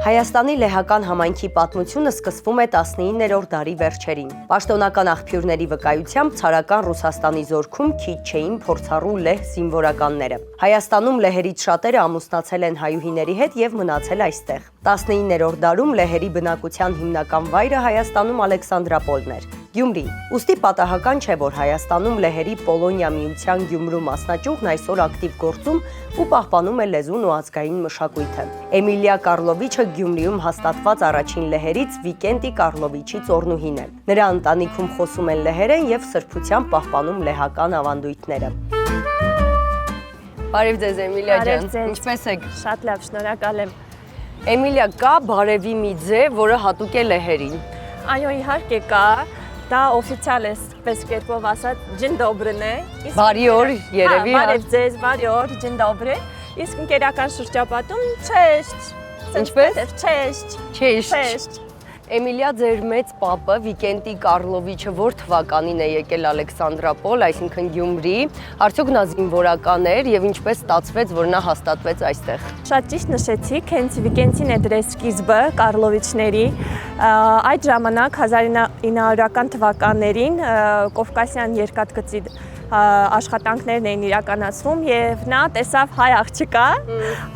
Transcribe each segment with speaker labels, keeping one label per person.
Speaker 1: Հայաստանի լեհական համայնքի պատմությունը սկսվում է 19-րդ դարի վերջերին։ Պաշտոնական աղբյուրների վկայությամբ ցարական Ռուսաստանի զորքում քիչ չէին փորձառու լեհ զինվորականները։ Հայաստանում լեհերից շատերը ամուսնացել են հայուհիների հետ եւ մնացել այստեղ։ 19-րդ դարում լեհերի բնակության հիմնական վայրը Հայաստանում Ալեքսանդրապոլն էր։ Գյումրի։ Ուստի պատահական չէ, որ Հայաստանում լեհերի Պոլոնիա միության Գյումրու մասնաճյուղն այսօր ակտիվ գործում ու պահպանում է լեզուն ու ազգային մշակույթը։ Էմիլիա Կարլովիչը Գյումրիում հաստատված առաջին լեհերից Վիկենտի Կարլովիչի ծոռնուհին է։ Նրա ընտանիքում խոսում են լեհերեն եւ սրբությամբ պահպանում լեհական ավանդույթները։ Բարև ձեզ Էմիլիա ջան, ինչպե՞ս եք։
Speaker 2: Շատ լավ, շնորհակալ եմ։
Speaker 1: Էմիլիա, կա բարևի մի ձև, որը հատուկ է լեհերին։
Speaker 2: Այո, իհարկե կա։ Դա օֆիցիալ է, պես կերպով ասած, ջին դոբրն է։
Speaker 1: Բարի օր, երևի։
Speaker 2: Բարև ձեզ, բարի օր, ջին դոբրը։ Իսկ ընկերական շրջապատում չեշտ։
Speaker 1: Ինչպես։
Speaker 2: Չեշտ։
Speaker 1: Էմիլիա, ձեր մեծ պապը Վիկենտի Կարլովիչը որ թվականին է եկել Ալեքսանդրապոլ, այսինքն Գյումրի, արդյոք նա զինվորական էր եւ ինչպես ստացվեց, որ նա հաստատվեց այստեղ։
Speaker 2: Շատ ճիշտ նշեցիք, հենց Վիկենտին է դրեց սկիզբը Կարլովիչների։ Այդ ժամանակ 1900-ական թվականներին Կովկասյան երկաթգծի աշխատանքներն էին իրականացվում եւ նա տեսավ հայ աղջկա,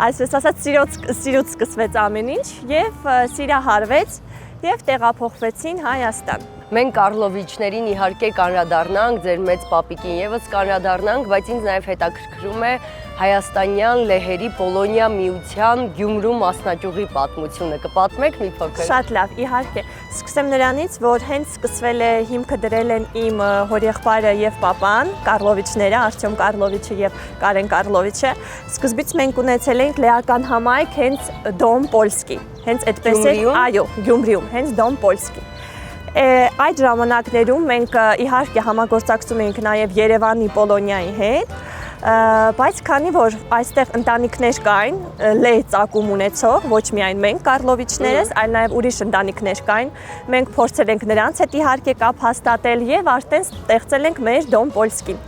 Speaker 2: այսպես ասած սիրուց սկսվեց ամեն ինչ եւ սիրահարվեց եւ տեղափոխվեցին Հայաստան։
Speaker 1: Մենք Կարլովիչներին իհարկե կանրադառնանք, ձեր մեծ պապիկին եւս կանրադառնանք, բայց ինձ նաեւ հետաքրքրում է հայաստանյան լեհերի Պոլոնիա միության Գյումրու մասնաճյուղի պատմությունը։ Կպատմեք մի փոքր։
Speaker 2: Շատ լավ, իհարկե։ Սկսեմ նրանից, որ հենց սկսվել է, հիմքը դրել են իմ հորեղբայրը եւ պապան, Կարլովիչները, Արտյոմ Կարլովիչը եւ Կարեն Կարլովիչը։ Սկզբից մենք ունեցել ենք լեհական համայնք հենց Դոմ Պոլսկի։ Հենց այդպես է, այո, Գյումրիում, հենց Դոմ Պոլսկի։ Այդ ժամանակներում մենք իհարկե համագործակցում էինք նաև Երևանի Պոլոնիայի հետ, բայց քանի որ այստեղ ընտանիքներ կային, լեհ ծագում ունեցող, ոչ միայն մենք Կարլովիչներս, այլ նաև ուրիշ ընտանիքներ կային, մենք փորձել ենք նրանց հետ իհարկե կապ հաստատել եւ արդեն ստեղծել ենք մեր Դոմ Պոլսկին,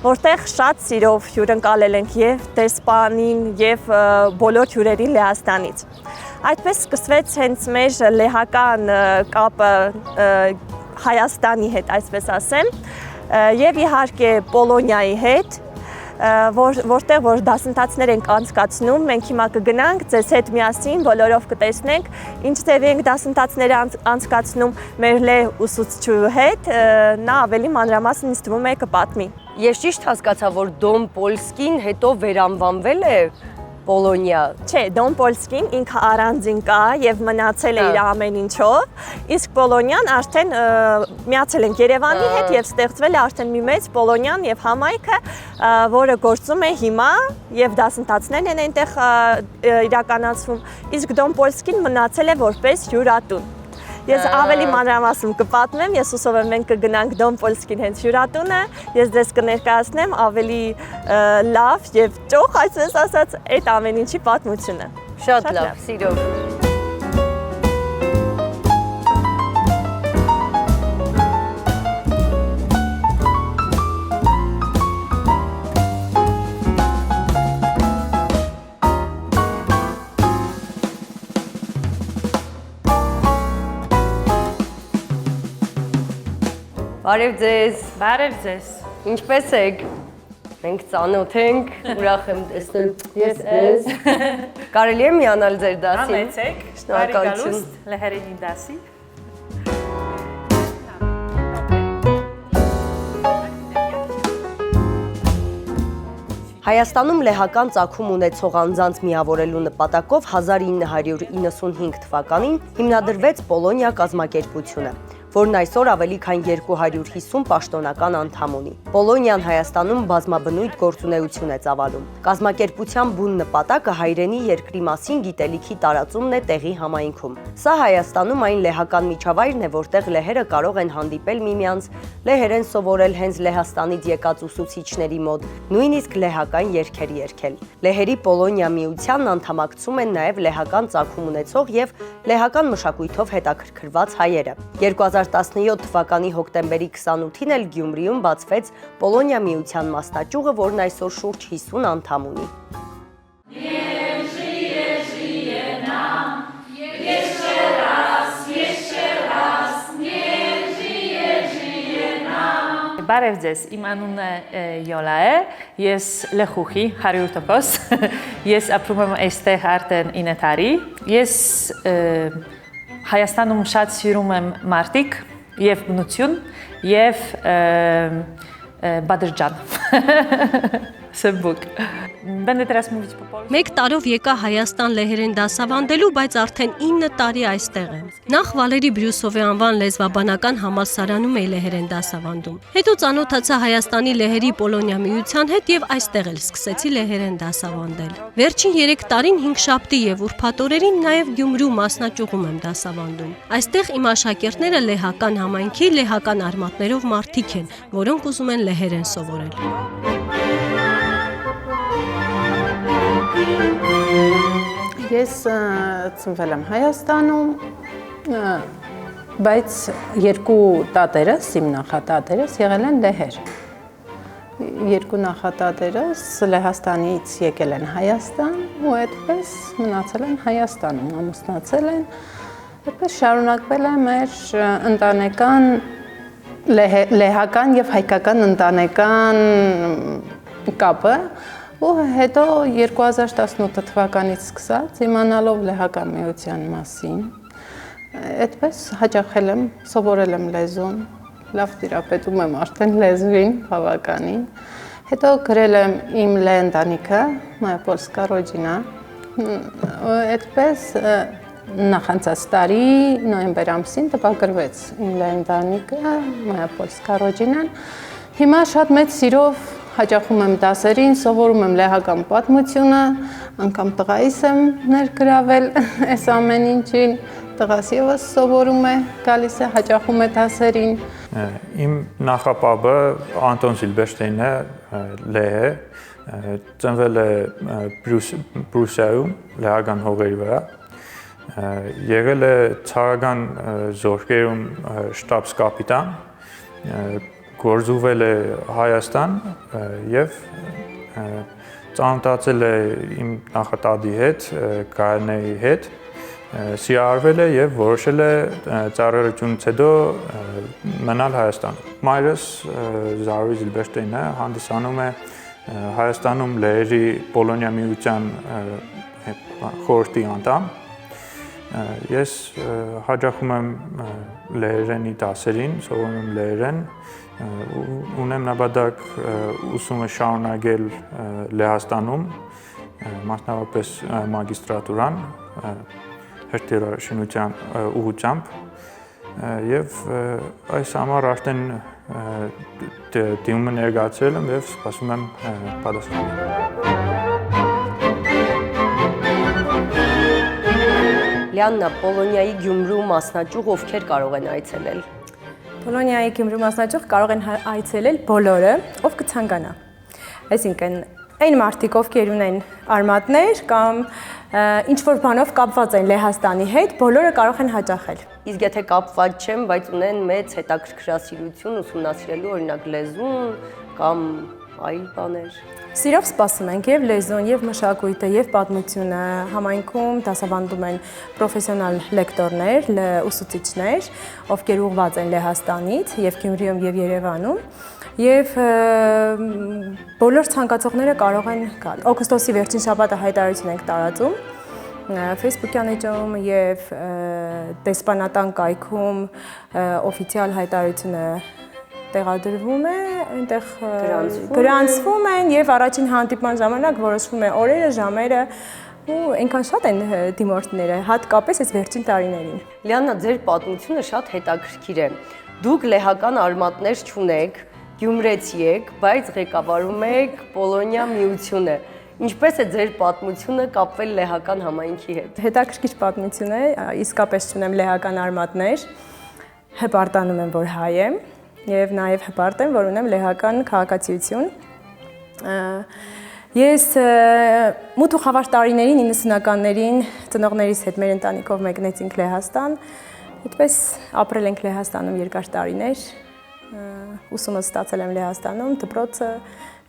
Speaker 2: որտեղ շատ սիրով հյուրընկալել ենք եւ դեսպանին եւ բոլոր հյուրերին Լեհաստանից։ Այդպես սկսվեց հենց մեր լեհական կապը Հայաստանի հետ, այսպես ասեմ, եւ իհարկե Պոլոնիայի հետ, որտեղ որ դասընթացներ ենք անցկացնում, մենք հիմա կգնանք ձեզ հետ միասին, բոլորով կտեսնենք, ինչ ձև ենք դասընթացները անցկացնում մեր լեհ ուսուցչուհու հետ, նա ավելի մանրամասն ինձ թվում է կպատմի։
Speaker 1: Ես ճիշտ հասկացա, որ Դոմ Պոլսկին հետո վերանվանվել է Պոլոնիա։
Speaker 2: Չէ, Դոմ Պոլսկին ինքը առանձին կա եւ մնացել է իր ամեն ինչով, իսկ Պոլոնիան արդեն միացել են Երևանի հետ եւ ստեղծվել է արդեն մի մեծ Պոլոնիան եւ համայնքը, որը գործում է հիմա եւ դասընթացներն են այնտեղ իրականացվում, իսկ Դոմ Պոլսկին մնացել է որպես հյուրատուն։ Ես ավելի մանրամասն կպատմեմ, ես հուսով եմ մենք կգնանք Դոմ Պոլսկին հենց հյուրատունը, ես ձեզ կներկայացնեմ ավելի լավ եւ ճոխ, այսպես ասած, այդ ամեն ինչի պատմությունը։
Speaker 1: Շատ լավ, սիրով։ Բարև ձեզ։
Speaker 3: Բարև ձեզ։
Speaker 1: Ինչպե՞ս եք։ Մենք ծանոթ ենք, ուրախ եմ տեսնել ես։ Կարելի է միանալ ձեր դասին։
Speaker 3: Համեցեք,
Speaker 1: Շնորհակալություն
Speaker 3: լեհերենի դասի։
Speaker 1: Հայաստանում լեհական ծագում ունեցող անձանց միավորելու նպատակով 1995 թվականին հիմնադրվեց Պոլոնիա կազմակերպությունը, որն այսօր ավելի քան 250 պաշտոնական անդամ ունի։ Պոլոնիան Հայաստանում բազմաբնույթ գործունեություն է ծավալում։ Կազմակերպության բուն նպատակը հայրենի երկրի մասին գիտելիքի տարածումն է տեղի համայնքում։ Սա Հայաստանում այն լեհական միջավայրն է, որտեղ լեհերը կարող են հանդիպել միմյանց, լեհերեն սովորել հենց Լեհաստանից եկած ուսուցիչների մոտ, նույնիսկ լեհական երգեր երգել։ Լեհերի Պոլոնիա միությանն անդամակցում են նաև լեհական ծագում ունեցող եւ լեհական մշակույթով հետաքրքրված հայերը։ 2017 թվականի հոկտեմբերի 28-ին էլ Գյումրիում բացվեց Պոլոնիա միության մասնաճյուղը, որն այսօր շուրջ 50 անդամ ունի։
Speaker 3: Բարև ձեզ, իմ անունը Յոլա է, ես լխուխի 100%, ես ապրում եմ այստեղ արդեն 9 տարի, ես Հայաստանում շատ սիրում եմ մարդիկ և բնություն և Բադրջան, Սմբուկ։
Speaker 4: Մեկ տարով եկա Հայաստան լեհերեն դասավանդելու, բայց արդեն 9 տարի այստեղ եմ։ Նախ Վալերի Բրյուսովի անվան լեզվաբանական համալսարանում էի լեհերեն դասավանդում։ Հետո ծանոթացա Հայաստանի լեհերի Պոլոնիա միության հետ եւ այստեղ էլ սկսեցի լեհերեն դասավանդել։ Վերջին 3 տարին 5 շաբթի եւ ուրբաթ օրերին նաեւ Գյումրու մասնաճյուղում եմ դասավանդում։ Այստեղ իմ աշակերտները լեհական համայնքի լեհական արմատներով մարդիկ են, որոնք ուզում են լեհերեն սովորել։
Speaker 5: Ես ծնվել եմ Հայաստանում, բայց երկու տատերս, իմ նախատատերս եղել են լեհեր։ Երկու նախատատերս Լեհաստանից եկել են Հայաստան ու այդպես մնացել են Հայաստանում, ամուսնացել են, այդպես շարունակվել է մեր ընտանեկան լեհական եւ հայկական ընտանեկան կապը, ու հետո 2018 թվականից սկսած իմանալով լեհական միության մասին, այդպես հաճախել եմ, սովորել եմ լեզուն, լավ տիրապետում եմ արդեն լեզվին, բավականին, հետո գրել եմ իմ լեհ ընտանիքը, Moja Polska rodzina, այդպես նախանցած տարի նոյեմբեր ամսին տպագրվեց իմ լեհ ընտանիքը, Moja Polska rodzina-ն, հիմա շատ մեծ սիրով հաճախում եմ դասերին, սովորում եմ լեհական պատմությունը, անգամ տղայիս եմ ներգրավել այս ամեն ինչին, տղաս ևս սովորում է, գալիս է, հաճախում է դասերին։
Speaker 6: Իմ նախապապը Անտոն Սիլբերշտեյնն է, լեհ է, ծնվել է Բրուսիայում, լեհական հողերի վրա, եղել է ցարական զորքերում շտաբս-կապիտան, գործուվել է Հայաստան և ծանոթացել է իմ նախատատի հետ, Գայանեի հետ, սիրահարվել է և որոշել է ծառայությունից հետո մնալ Հայաստանում։ Մայրս Զարուհի Զիլբերշտեյնը հանդիսանում է Հայաստանում լեհերի Պոլոնիա միության խորհրդի անդամ։ Ես հաճախում եմ լեհերենի դասերին, սովորում եմ լեհերեն, ունեմ նպատակ ուսումը շարունակել Լեհաստանում, մասնավորապես մագիստրատուրան, հրթիռաշինության ուղղությամբ, և այս համար արդեն դիմումը ներկայացրել եմ և սպասում եմ պատասխանը։
Speaker 1: Լիաննա, Պոլոնիայի Գյումրու մասնաճյուղ ովքեր կարող են այցելել։
Speaker 2: Պոլոնիայի Գյումրու մասնաճյուղ կարող են այցելել բոլորը, ով կցանկանա։ Այսինքն, այն մարդիկ, ովքեր ունեն արմատներ կամ ինչ-որ բանով կապված են Լեհաստանի հետ, բոլորը կարող են հաճախել։
Speaker 1: Իսկ եթե կապված չեն, բայց ունեն մեծ հետաքրքրասիրություն ուսումնասիրելու օրինակ լեզուն կամ այլ բաներ։
Speaker 2: Սիրով սպասում ենք և լեզուն, և մշակույթը, և պատմությունը, համայնքում դասավանդում են պրոֆեսիոնալ լեկտորներ, ուսուցիչներ, ովքեր ուղղված են Լեհաստանից, և Գյումրիում, և Երևանում, և բոլոր ցանկացողները կարող են գալ։ Օգոստոսի վերջին շաբաթը հայտարարություն ենք տարածում Facebook-յան էջում և դեսպանատան կայքում օֆիցիալ հայտարարությունը տեղադրվում է, այնտեղ գրանցվում են և առաջին հանդիպման ժամանակ որոշվում է օրերը, ժամերը ու այնքան շատ են դիմորդները, հատկապես այս վերջին տարիներին։
Speaker 1: Լիաննա, ձեր պատմությունը շատ հետաքրքիր է։ Դուք լեհական արմատներ չունեք, գյումրեցի եք, բայց ղեկավարում եք Պոլոնիա միությունը։ Ինչպես է ձեր պատմությունը կապվել լեհական համայնքի հետ։
Speaker 2: Հետաքրքիր պատմություն է, իսկապես չունեմ լեհական արմատներ, հպարտանում եմ, որ հայ եմ և նաև հպարտ եմ, որ ունեմ լեհական քաղաքացիություն։ Ես մութ ու խավար տարիներին 90-ականներին ծնողներիս հետ մեր ընտանիքով մեկնեցինք Լեհաստան, այդպես ապրել ենք Լեհաստանում երկար տարիներ, ուսումս ստացել եմ Լեհաստանում, դպրոցը,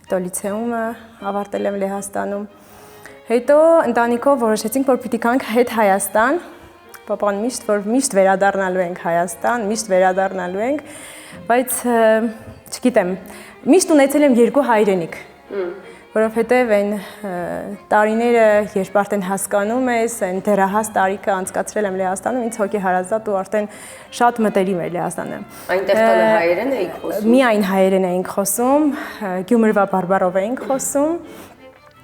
Speaker 2: հետո լիցեումը ավարտել եմ Լեհաստանում։ Հետո ընտանիքով որոշեցինք, որ պիտի գանք հետ Հայաստան, պապան միշտ վերադառնալու ենք Հայաստան, միշտ վերադառնալու ենք, բայց չգիտեմ, միշտ ունեցել եմ երկու հայրենիք, որովհետև այն տարիները, երբ արդեն հասկանում ես, այն դեռահաս տարիքը անցկացրել եմ Լեհաստանում, ինձ հոգի հարազատ ու արդեն շատ մտերիմ էր Լեհաստանը։
Speaker 1: Այնտեղ տանը հայերեն էիք խոսում։
Speaker 2: Միայն հայերեն էինք խոսում, գյումրվա բարբարով էինք խոսում։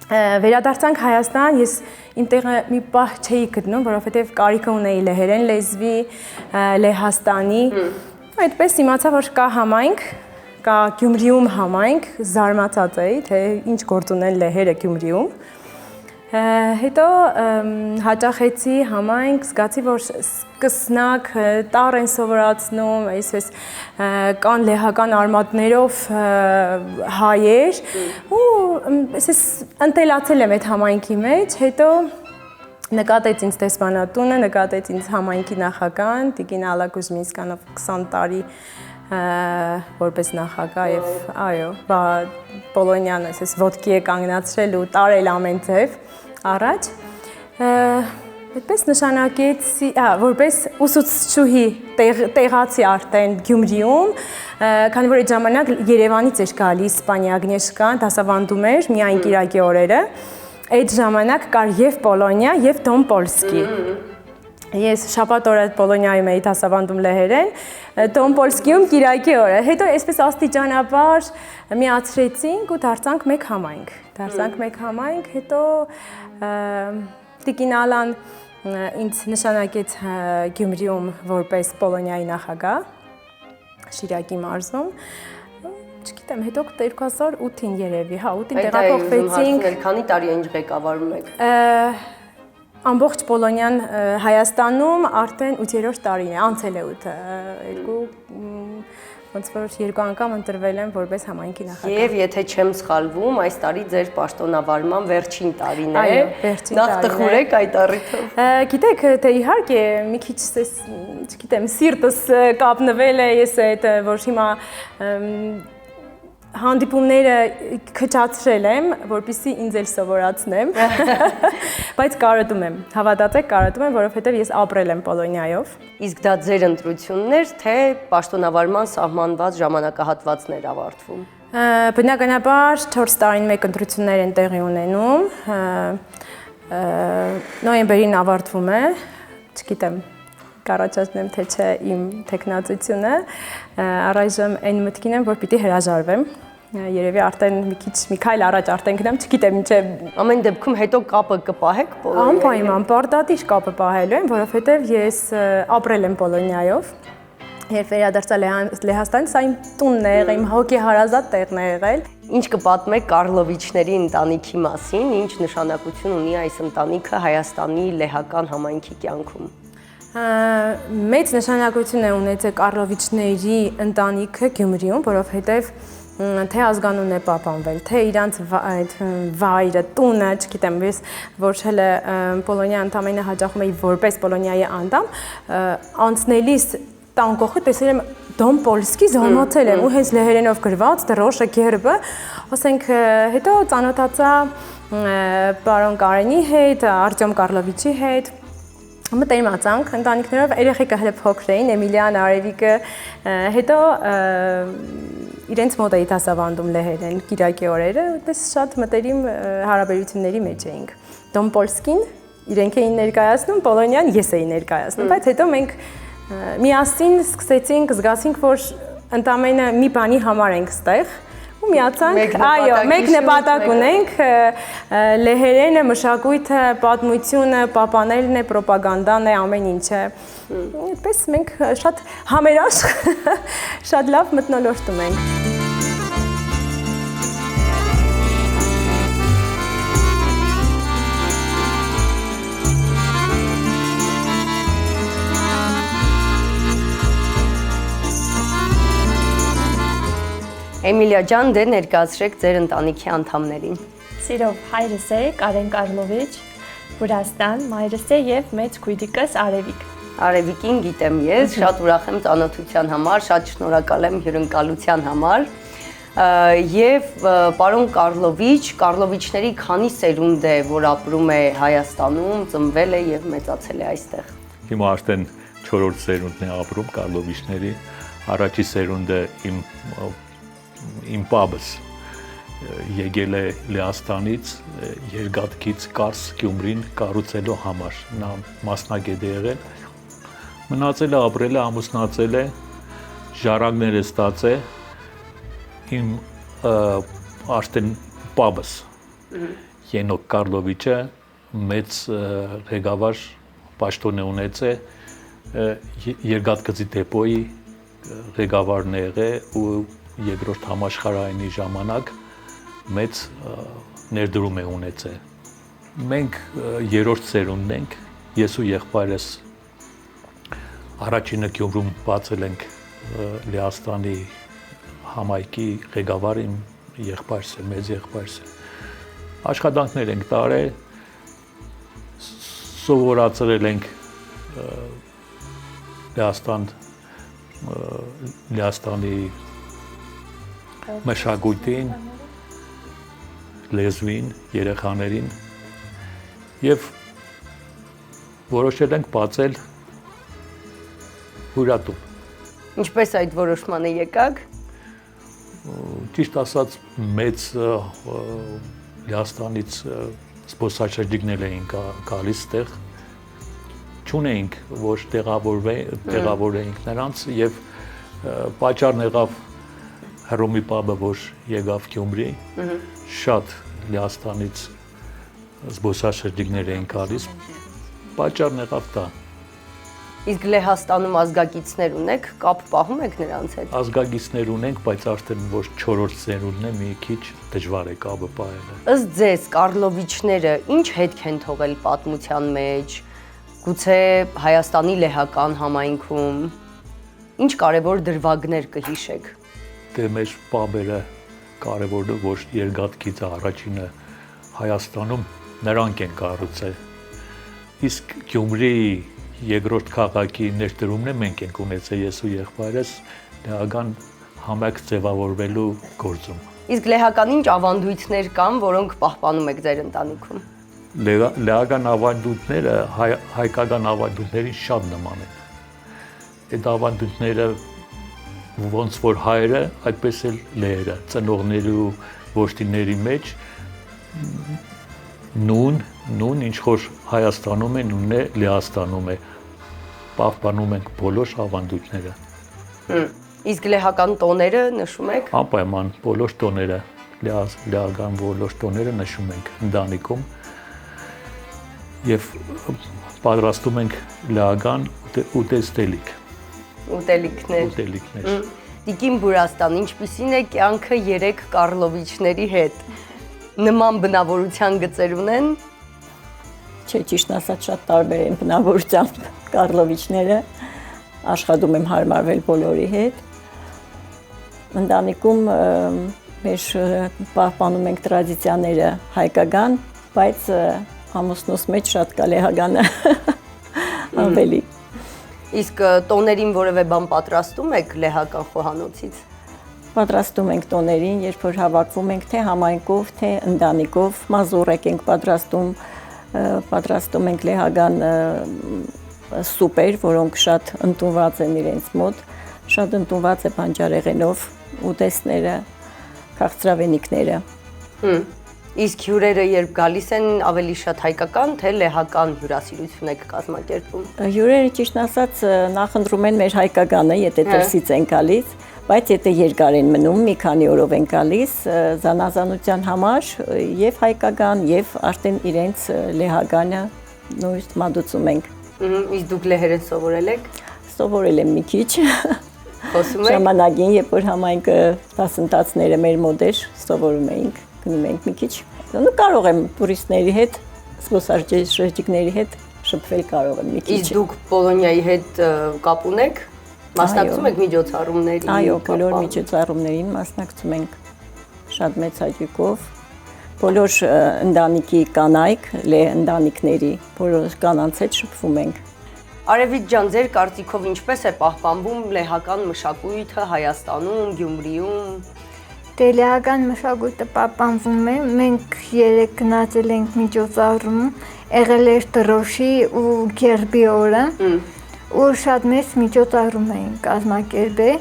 Speaker 2: Վերադարձանք Հայաստան, ես իմ տեղը մի պահ չէի գտնում, որովհետև կարիք ունեի լեհերեն լեզվի, Լեհաստանի։ Այդպես իմացա, որ կա համայնք, կա Գյումրիում համայնք, զարմացած էի, թե ինչ գործ ունեն լեհերը Գյումրիում։ Հետո հաճախեցի համայնք, զգացի, որ սկսնակ տառ են սովորացնում, այսպես կան լեհական արմատներով հայեր ու այսպես ընտելացել եմ այդ համայնքի մեջ, հետո նկատեց ինձ դեսպանատունը, նկատեց ինձ համայնքի նախագահան, Տիկին Ալլա Կուզմինսկանով 20 տարի որպես նախագահ եւ այո, Պոլոնյան այսպես ոտքի է կանգնացրել ու տարել ամեն ձև առաջ։ Այդպես նշանակեցի, որպես ուսուցչուհի տեղացի արդեն Գյումրիում, քանի որ այդ ժամանակ Երևանից էր գալիս Պանի Ագնեշկան, դասավանդում էր միայն կիրակի օրերը։ Այդ ժամանակ կար եւ Պոլոնիա եւ Դոմ Պոլսկի։ Ես շաբաթ օրը Պոլոնիայում էի դասավանդում լեհերեն, Դոմ Պոլսկիում կիրակի օրը։ Հետո այսպես աստիճանաբար միացրեցինք ու դարձանք մեկ համայնք, հետո Տիկին Ալլան ինձ նշանակեց Գյումրիում որպես Պոլոնիայի նախագահ Շիրակի մարզում։ Չգիտեմ, հետո 2008-ին երևի, 8-ին տեղափոխվեցինք։
Speaker 1: Քանի տարի ինչ ղեկավարում եք։
Speaker 2: Ամբողջ Պոլոնիան Հայաստանում արդեն 8-րդ տարին է, անցել է 8-ը, ոնց որ 2 անգամ ընտրվել եմ որպես համայնքի նախագահ։ Եվ
Speaker 1: եթե չեմ սխալվում, այս տարի ձեր պաշտոնավարման վերջին տարին է։
Speaker 2: Այո, վերջին տարին է։
Speaker 1: Նախ տխուրեք այդ առիթով։
Speaker 2: Գիտեք, թե իհարկե մի քիչ, չգիտեմ, սիրտս կապնվել է, ես այդ որ հիմա հանդիպումները քչացրել եմ, որպեսզի ինձ էլ սովորացնեմ, բայց կարոտում եմ, հավատացեք, կարոտում եմ, որովհետև ես ապրել եմ Պոլոնիայով։
Speaker 1: Իսկ դա ձեր ընտրությունն էր, թե պաշտոնավարման սահմանված ժամանակահատվածներ ավարտվում։
Speaker 2: Բնականաբար 4 տարին մեկ ընտրություններ են տեղի ունենում, նոյեմբերին ավարտվում է, չգիտեմ, կառաջացնեմ թե չէ իմ տեխնացությունը, առայժմ այն մտքին եմ, որ պիտի հրաժարվեմ, երևի արդեն մի քայլ առաջ արդեն գնամ, չգիտեմ ինչե։ Ամեն
Speaker 1: դեպքում հետո կապը կպահեք Պոլոնիայով։
Speaker 2: Անպայման, պարտադիր կապը պահելու եմ, որովհետև ես ապրել եմ Պոլոնիայով, երբ վերադարձա Լեհաստան, սա իմ տունն է եղել, իմ հոգի հարազատ տեղն է եղել։
Speaker 1: Ինչ կպատմեք Կարլովիչների ընտանիքի մասին, ինչ նշանակություն ունի այս ընտանիքը Հայաստանի լեհական համայնքի կյանքում։
Speaker 2: Մեծ նշանակություն է ունեցել Կարլովիչների ընտանիքը Գյումրիում, որովհետև թե ազգանունն է պահպանվել, թե իրանց վայրը, տունը, չգիտեմ, ես որ հələ Պոլոնիա ընդամենը հաճախում էի որպես Պոլոնիայի անդամ, անցնելիս տան կողքը տեսել եմ Դոմ Պոլսկի, զարմացել եմ ու հենց լեհերենով գրված դրոշը գերբը, ասենք հետո ծանոթացա պարոն Կարենի հետ, Արտյոմ Կարլովիչի հետ, մտերմացանք ընտանիքներով, երեխեքը հələ փոքր էին, Էմիլիան, Արևիկը, հետո իրենց մոտ էի դասավանդում լեհերեն կիրակի օրերը, այդպես շատ մտերիմ հարաբերությունների մեջ էինք։ Դոմ Պոլսկին իրենք էին ներկայացնում, Պոլոնիան ես էի ներկայացնում, բայց հետո մենք միասին սկսեցինք, զգացինք, որ ընդամենը մի բանի համար ենք ստեղ ու միացանք, այո, մեկ նպատակ ունենք, լեհերենը, մշակույթը, պատմությունը, պահպանելն է, պրոպագանդան է, ամեն ինչը։ Այդպես մենք շատ համերաշխ, շատ լավ մթնոլորտում ենք։
Speaker 1: Էմիլիա ջան, դե ներկայացրեք ձեր ընտանիքի անդամներին։
Speaker 2: Սիրով հայրս է Կարեն Կարլովիչ, Վրաստան, մայրս է եւ մեծ քույրիկս Արևիկ։
Speaker 1: Արևիկին գիտեմ ես, շատ ուրախ եմ ծանոթության համար, շատ շնորհակալ եմ հյուրընկալության համար։ Եվ պարոն Կարլովիչ, Կարլովիչների քանի սերունդ է, որ ապրում է Հայաստանում, ծնվել է եւ մեծացել է այստեղ։
Speaker 7: Հիմա արդեն 4-րդ սերունդն է ապրում Կարլովիչների, առաջի սերունդը իմ իմ պապս եկել է Լեհաստանից երկաթգից Կարս Գյումրին կառուցելու համար, նա մասնագետ է եղել, մնացել է, ապրել է, ամուսնացել է, ժառանգներ է ստացել, իմ արդեն պապս Ենոկ Կարլովիչը մեծ ղեկավար պաշտոն է ունեցել երկաթգծի դեպոյի ղեկավարն է եղել ու երկրորդ համաշխարհայինի ժամանակ մեծ ներդրում է ունեցել։ Մենք երրորդ սերունդն ենք, ես ու եղբայրս առաջինը Գյումրում բացել ենք Լեհաստանի համայնքի ղեկավարը իմ եղբայրս է, մեծ եղբայրս է։ Աշխատանքներ ենք տարել, սովորացրել ենք Լեհաստանի մշակույթին, լեզվին, երեխաներին եւ որոշել ենք բացել հյուրատուն։
Speaker 1: Ինչպես այդ որոշմանը եկաք։
Speaker 7: Ճիշտ ասած մեծ Լեհաստանից զբոսաշրջիկներ էին գալիս տեղ, չունեինք ոչ տեղավորեինք նրանց եւ պատճառն եղավ Հռոմի պապը, որ եկավ Գյումրի, շատ Լեհաստանից զբոսաշրջիկներ էին գալիս, պատճառն եղավ դա։
Speaker 1: Իսկ Լեհաստանում ազգագիցներ ունեք, կապ պահում եք նրանց հետ։
Speaker 7: Ազգագիցներ ունենք, բայց արդեն ոչ 4-րդ սերունդն է, մի քիչ դժվար է կապը պահելը։
Speaker 1: Ըստ ձեզ Կարլովիչները ինչ հետք են թողել պատմության մեջ, գուցե Հայաստանի լեհական համայնքում, ինչ կարևոր դրվագներ կհիշեք։
Speaker 7: Դե մեր պապերը կարևորը ոչ երկաթգիծը առաջինը Հայաստանում նրանք են կառուցել։ Իսկ Գյումրի երկրորդ քաղաքի ներդրումն է մենք ենք ունեցել ես ու եղբայրս լեհական համայնք ձևավորվելու գործում։
Speaker 1: Իսկ լեհական ինչ ավանդույթներ կան, որոնք պահպանում եք ձեր ընտանիքում։
Speaker 7: Լեհական ավանդույթները հայկական ավանդույթներին շատ նման են։ Այդ ավանդույթները ոնց որ հայերը, այդպես էլ լեհերը, ծնողների ու որդիների մեջ նույն ինչ որ Հայաստանում է, նույնն է Լեհաստանում է, պահպանում ենք բոլոր ավանդույթները։
Speaker 1: Իսկ լեհական տոները նշում եք։
Speaker 7: Անպայման բոլոր տոները, լեհական բոլոր տոները նշում ենք ընտանիքում եւ պատրաստում ենք լեհական ուտեստելիք։
Speaker 1: Ուտելիքներ։ Տիկին Բուրաստան, ինչպիսին է կյանքը 3 Կարլովիչների հետ։ Նման բնավորության գծեր ունեն։
Speaker 8: Չէ, ճիշտ ասած շատ տարբեր են բնավորությամբ Կարլովիչները, աշխատում եմ հարմարվել բոլորի հետ։ Ընտանիքում մեր պահպանում ենք տրադիցիաները հայկական, բայց ամուսնուս մեջ շատ կա լեհականը ավելի։
Speaker 1: Իսկ տոներին որևէ բան պատրաստում եք լեհական խոհանոցից։
Speaker 8: Պատրաստում ենք տոներին, երբ որ հավաքվում ենք թե համայնքով, թե ընտանիքով, մազուրեք ենք պատրաստում ենք լեհական սուպեր, որոնք շատ ընդունված են իրենց մոտ, շատ ընդունված է բանջարեղենով, ուտեստները, քաղցրավենիքները։
Speaker 1: Իսկ հյուրերը երբ գալիս են ավելի շատ հայկական, թե լեհական հյուրասիրություն եք կազմակերպում։
Speaker 8: Հյուրերը ճիշտ ասած նախընտրում են մեր հայկականը, եթե դրսից են գալիս, բայց եթե երկար են մնում, մի քանի օրով են գալիս, զանազանության համար եւ հայկական, եւ արդեն իրենց լեհականը նույնիսկ մատուցում ենք։
Speaker 1: Իսկ դուք լեհերեն սովորել եք։
Speaker 8: Սովորել եմ մի քիչ։
Speaker 1: Խոսում եք։
Speaker 8: Ժամանակին, երբ որ համայնքը դասընթացները մեր մոտ էր, սովորում էինք, գնում ենք մի քիչ։ Ու կարող եմ տուրիստների հետ, զբոսաշրջիկների հետ շփվել կարող եմ մի քիչ։
Speaker 1: Իսկ դուք Պոլոնիայի հետ կապ ունեք։ Մասնակցում եք միջոցառումներին։
Speaker 8: Այո, բոլոր միջոցառումներին մասնակցում ենք շատ մեծ հաճույքով։ Բոլոր ընտանիքի կանայք, ընտանիքների բոլոր կանանց հետ շփվում ենք։
Speaker 1: Արևիկ ջան, ձեր կարծիքով ինչպես է պահպանվում լեհական մշակույթը Հայաստանում, Գյումրիում։
Speaker 9: Դե լեհական մշակույթը պահպանվում է։ Մենք 3 գնացել ենք միջոցառում, եղել էր դրոշի ու գերբի օրը։ Ու շատ մեծ միջոցառում էին կազմակերպել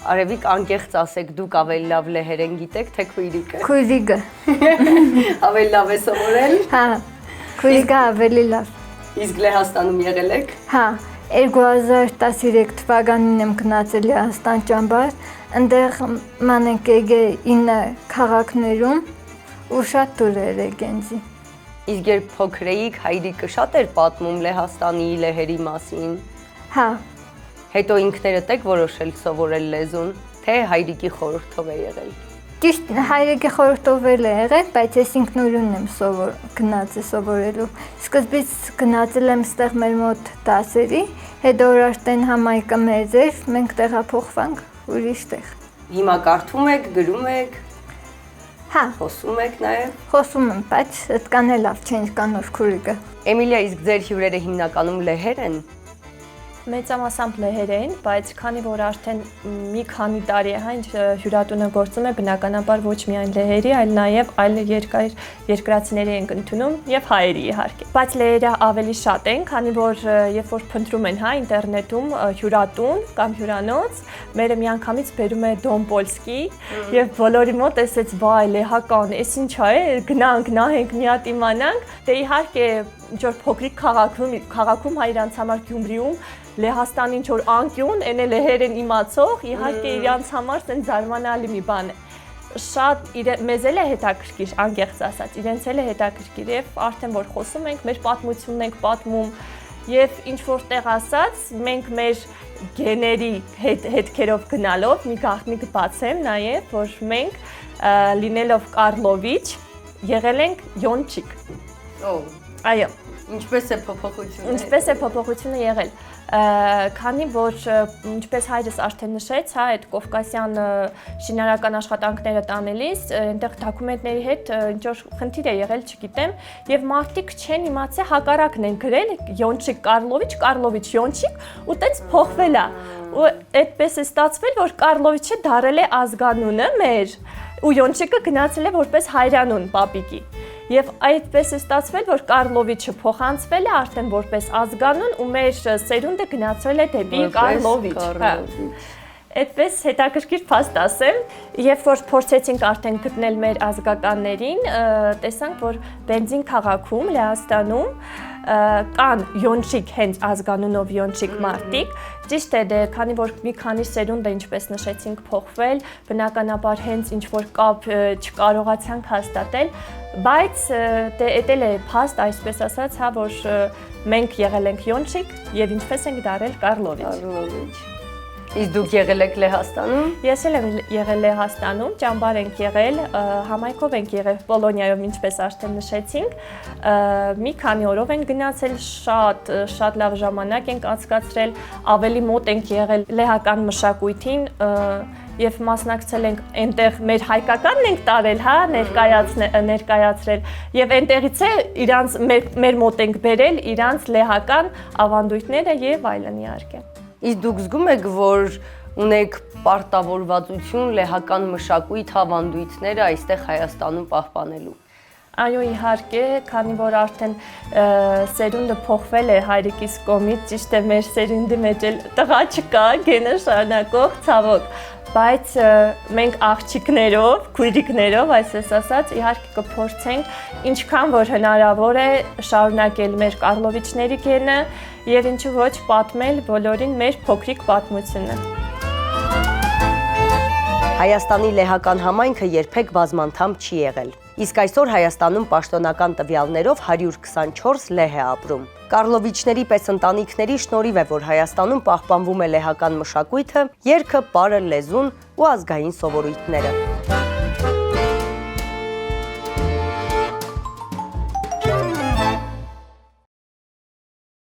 Speaker 1: Արևիկ անկեղծ ասեք, դուք ավելի լավ լեհերեն գիտեք, թե քույրիկը։
Speaker 9: Քույրիկը։
Speaker 1: Ավելի լավ է սովորել։
Speaker 9: Հա, քույրիկը ավելի լավ։
Speaker 1: Իսկ Լեհաստանում եղել եք։
Speaker 9: Հա, 2013 թվականին եմ գնացել Լեհաստան ճամբար, այնտեղ մանենք եկել 9 քաղաքներում ու շատ տուրեր եկենցի։
Speaker 1: Իսկ երբ փոքր էիք, հայրիկը շատ էր պատմում Լեհաստանի լեհերի մասին։
Speaker 9: Հա,
Speaker 1: Հետո ինքներդ եք որոշել սովորել լեզուն, թե հայրիկի խորհրդով է եղել։
Speaker 9: ճիշտ հայրիկի խորհրդով էլ է եղել, բայց ես ինքնուրույն եմ գնացել սովորելու։ Սկզբից գնացել եմ ստեղ մեր մոտ դասերի, հետո որ արդեն համայնքը մեծ էր, մենք տեղափոխվանք ուրիշ տեղ։
Speaker 1: Հիմա կարդում եք, գրում եք,
Speaker 9: Հա,
Speaker 1: խոսում եք նաև։
Speaker 9: խոսում եմ, բայց այդքան էլ լավ չեն կանոր քուրիկը։
Speaker 1: Էմիլիա, իսկ ձեր հյուրերը հիմնականում լեհեր են։
Speaker 2: Մեծամասամբ լեհեր էին, բայց քանի որ արդեն մի քանի տարի է հայն հյուրատունը գործում է, բնականաբար ոչ միայն լեհերի, այլ նաև այլ երկրացիների են ընդունում եւ հայերի իհարկե։ Բայց լեհերը ավելի շատ են, քանի որ երբ որ փնտրում են հա ինտերնետում հյուրատուն կամ հյուրանոց, մերը միանգամից բերում է Դոն Պոլսկի եւ բոլորի մոտ էսեց վայ լեհական, էս ինչա է, գնանք, նահենք, մի հատ իմանանք, դե իհարկե ինչ որ փոքրիկ քաղաքում հայրանց համար Գյումրիում Լեհաստանի ինչ որ անկյուն, այն էլ լեհերեն իմացող, իհարկե իրանց համար ցեն զարմանալի մի բան է։ Շատ մեզ էլ է հետաքրքիր, անկեղծ ասած, իրենց էլ է հետաքրքիր եւ արդեն որ խոսում ենք, մեր պատմությունն ենք պատմում եւ ինչ որտեղ ասած, մենք մեր գեների հետքերով գնալով մի գաղտնիք բացեմ նաեւ, որ մենք լինելով Կարլովիչ եղել ենք Յոնչիկ։ Այո,
Speaker 1: Ինչպես է փոփոխությունը։
Speaker 2: Ինչպես է փոփոխությունը եղել։ Քանի որ ինչպես հայրս արդեն նշեց, հա, այդ կովկասյան շինարարական աշխատանքները տանելիս, այնտեղ դոկումենտների հետ ինչ որ խնդիր է եղել, չգիտեմ, եւ մարդիկ չեն իմացել հակառակն են գրել Յոնչիկ Կարլովիչ, Կարլովիչ Յոնչիկ, ու տենց փոխվել է։ Ու այդպես է ստացվել, որ Կարլովիչը դարել է ազգանունը մեր, ու Յոնչիկը գնացել է որպես հայրանուն պապիկի։ Եվ այդպես է ստացվել, որ Կարլովիչը փոխանցվել է արդեն որպես ազգանուն ու մեր սերունդը գնացել է դեպի Կարլովիչ։ Այդպես հետաքրքիր փաստ ասեմ, երբ որ փորձեցինք արդեն գտնել մեր ազգականներին, տեսանք, որ Բենզին քաղաքում, Լեհաստանում կան Յոնչիկ հենց ազգանունով Յոնչիկ մարդիկ, ճիշտ է, դե քանի որ մի քանի սերունդ է ինչպես նշեցինք փոխվել, բնականաբար հենց ինչ որ կապ չկարողացանք հաստատել, բայց դե էտել է փաստ, այսպես ասած, հա, որ մենք եղել ենք Յոնչիկ եւ ինչպես ենք դարել Կարլովիչ։
Speaker 1: Իսկ դուք եղել եք Լեհաստանում։
Speaker 2: Ես էլ եմ եղել Լեհաստանում, ճամբար ենք եղել, համայնքով ենք եղել Պոլոնիայով, ինչպես արդեն նշեցինք, մի քանի օրով ենք գնացել, շատ լավ ժամանակ ենք անցկացրել, ավելի մոտ ենք եղել լեհական մշակույթին եւ մասնակցել ենք այնտեղ մեր հայկականն ենք տարել, հա, ներկայացրել եւ այնտեղից է իրանց մեր մոտ ենք բերել իրանց լեհական ավանդույթները եւ այլն իհարկե։
Speaker 1: Իսկ դուք զգում եք, որ ունեք պարտավորվածություն լեհական մշակույթ ավանդույթները այստեղ Հայաստանում պահպանելու։
Speaker 2: Այո, իհարկե, քանի որ արդեն սերունդը փոխվել է հայրիկիս կողմից, ճիշտ է, մեր սերունդի մեջ էլ տղա չկա, գենը շարունակող ցավոք, բայց մենք աղջիկներով, քույրիկներով, այսպես ասած, իհարկե կփորձենք ինչքան որ հնարավոր է շարունակել մեր Կարլովիչների գենը եւ ինչու ոչ պատմել բոլորին մեր փոքրիկ պատմությունը։
Speaker 1: Հայաստանի լեհական համայնքը երբեք բազմանդամ չի եղել։ Իսկ այսօր Հայաստանում պաշտոնական տվյալներով 124 լեհ է ապրում։ Կարլովիչների պես ընտանիքների շնորհիվ է, որ Հայաստանում պահպանվում է լեհական մշակույթը, երգը, պարը, լեզուն ու ազգային սովորույթները։